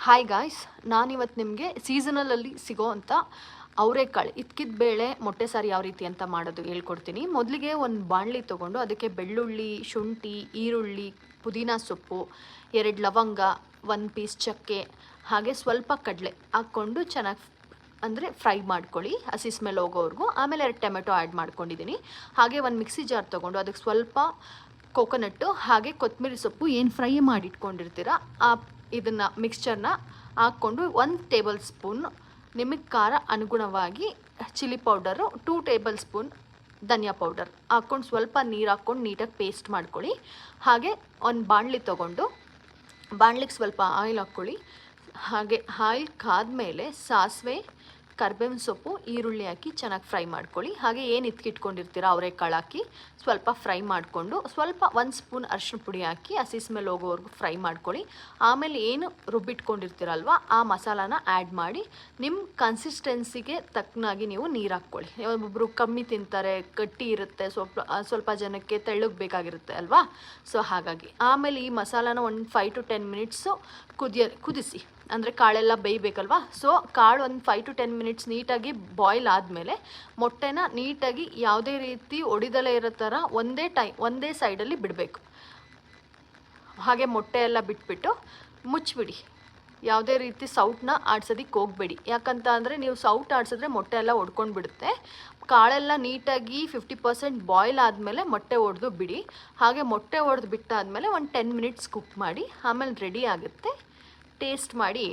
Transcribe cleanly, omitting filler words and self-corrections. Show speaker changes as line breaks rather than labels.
Hi guys, ನಾನಿವತ್ತು ನಿಮಗೆ ಸೀಸನಲಲ್ಲಿ ಸಿಗೋ ಅಂಥ ಅವರೆಕಾಳು ಇದ್ಕಿದ ಬೇಳೆ ಮೊಟ್ಟೆ ಸಾರು ಯಾವ ರೀತಿ ಅಂತ ಮಾಡೋದು ಹೇಳ್ಕೊಡ್ತೀನಿ. ಮೊದಲಿಗೆ ಒಂದು ಬಾಣಲಿ ತೊಗೊಂಡು ಅದಕ್ಕೆ ಬೆಳ್ಳುಳ್ಳಿ, ಶುಂಠಿ, ಈರುಳ್ಳಿ, ಪುದೀನ ಸೊಪ್ಪು, 2 ಲವಂಗ, 1 ಪೀಸ್ ಚಕ್ಕೆ, ಹಾಗೆ ಸ್ವಲ್ಪ ಕಡಲೆ ಹಾಕ್ಕೊಂಡು ಚೆನ್ನಾಗಿ ಫ್ರೈ ಮಾಡ್ಕೊಳ್ಳಿ ಹಸಿ ಸ್ಮೆಲ್ ಹೋಗೋವರೆಗೂ. ಆಮೇಲೆ 2 ಟೊಮೆಟೊ ಆ್ಯಡ್ ಮಾಡ್ಕೊಂಡಿದ್ದೀನಿ. ಹಾಗೆ ಒಂದು ಮಿಕ್ಸಿ ಜಾರ್ ತೊಗೊಂಡು ಅದಕ್ಕೆ ಸ್ವಲ್ಪ ಕೋಕೋನಟ್ಟು ಹಾಗೆ ಕೊತ್ತಂಬರಿ ಸೊಪ್ಪು ಏನು ಫ್ರೈ ಮಾಡಿಟ್ಕೊಂಡಿರ್ತೀರ ಇದನ್ನು ಮಿಕ್ಸ್ಚರ್ನ ಹಾಕ್ಕೊಂಡು 1 ಟೇಬಲ್ ಸ್ಪೂನ್ ನಿಮಗೆ ಖಾರ ಅನುಗುಣವಾಗಿ ಚಿಲ್ಲಿ ಪೌಡರು, 2 ಟೇಬಲ್ ಸ್ಪೂನ್ ಧನಿಯಾ ಪೌಡರ್ ಹಾಕ್ಕೊಂಡು ಸ್ವಲ್ಪ ನೀರು ಹಾಕ್ಕೊಂಡು ನೀಟಾಗಿ ಪೇಸ್ಟ್ ಮಾಡ್ಕೊಳ್ಳಿ. ಹಾಗೆ ಒಂದು ಬಾಣಲಿ ತೊಗೊಂಡು ಬಾಣಲಿಗೆ ಸ್ವಲ್ಪ ಆಯಿಲ್ ಹಾಕ್ಕೊಳ್ಳಿ. ಹಾಗೆ ಆಯಿಲ್ ಕಾದ್ಮೇಲೆ ಸಾಸಿವೆ, ಕರ್ಬೇವಿನ ಸೊಪ್ಪು, ಈರುಳ್ಳಿ ಹಾಕಿ ಚೆನ್ನಾಗಿ ಫ್ರೈ ಮಾಡ್ಕೊಳ್ಳಿ. ಹಾಗೆ ಏನು ಇಟ್ಕೊಂಡಿರ್ತೀರ ಅವರೆಕಾಳು ಹಾಕಿ ಸ್ವಲ್ಪ ಫ್ರೈ ಮಾಡಿಕೊಂಡು ಸ್ವಲ್ಪ 1 ಸ್ಪೂನ್ ಅರಿಶಿನ ಪುಡಿ ಹಾಕಿ ಹಸಿ ಸ್ಮೆಲ್ ಹೋಗೋವರೆಗೂ ಫ್ರೈ ಮಾಡ್ಕೊಳ್ಳಿ. ಆಮೇಲೆ ಏನು ರುಬ್ಬಿಟ್ಕೊಂಡಿರ್ತೀರಲ್ವ ಆ ಮಸಾಲಾನ ಆ್ಯಡ್ ಮಾಡಿ ನಿಮ್ಮ ಕನ್ಸಿಸ್ಟೆನ್ಸಿಗೆ ತಕ್ಕನಾಗಿ ನೀವು ನೀರು ಹಾಕ್ಕೊಳ್ಳಿ. ಒಬ್ಬೊಬ್ಬರು ಕಮ್ಮಿ ತಿಂತಾರೆ, ಗಟ್ಟಿ ಇರುತ್ತೆ, ಸ್ವಲ್ಪ ಜನಕ್ಕೆ ತೆಳ್ಳಗೆ ಬೇಕಾಗಿರುತ್ತೆ ಅಲ್ವಾ. ಸೊ ಹಾಗಾಗಿ ಆಮೇಲೆ ಈ ಮಸಾಲಾನ ಒಂದು 5 to 10 ಮಿನಿಟ್ಸು ಕುದಿಸಿ, ಅಂದರೆ ಕಾಳೆಲ್ಲ ಬೇಯಬೇಕಲ್ವಾ. ಸೊ ಕಾಳು ಒಂದು 5 to 10 ಮಿನಿಟ್ಸ್ ನೀಟಾಗಿ ಬಾಯ್ಲ್ ಆದಮೇಲೆ ಮೊಟ್ಟೆನ ನೀಟಾಗಿ ಯಾವುದೇ ರೀತಿ ಒಡಿದಲೇ ಇರೋ ಥರ ಒಂದೇ ಸೈಡಲ್ಲಿ ಬಿಡಬೇಕು. ಹಾಗೆ ಮೊಟ್ಟೆ ಎಲ್ಲ ಬಿಟ್ಬಿಟ್ಟು ಮುಚ್ಚಿಬಿಡಿ. ಯಾವುದೇ ರೀತಿ ಸೌಟನ್ನ ಆಡ್ಸೋದಕ್ಕೆ ಹೋಗಬೇಡಿ. ಯಾಕಂತ ಅಂದರೆ ನೀವು ಸೌಟ್ ಆಡಿಸಿದ್ರೆ ಮೊಟ್ಟೆ ಎಲ್ಲ ಒಡ್ಕೊಂಡು ಬಿಡುತ್ತೆ. ಕಾಳೆಲ್ಲ ನೀಟಾಗಿ 50% ಬಾಯ್ಲ್ ಆದಮೇಲೆ ಮೊಟ್ಟೆ ಒಡೆದು ಬಿಡಿ. ಹಾಗೆ ಮೊಟ್ಟೆ ಒಡೆದು ಬಿಟ್ಟಾದಮೇಲೆ ಒಂದು 10 ಮಿನಿಟ್ಸ್ ಕುಕ್ ಮಾಡಿ ಆಮೇಲೆ ರೆಡಿ ಆಗುತ್ತೆ. ಟೇಸ್ಟ್ ಮಾಡಿ.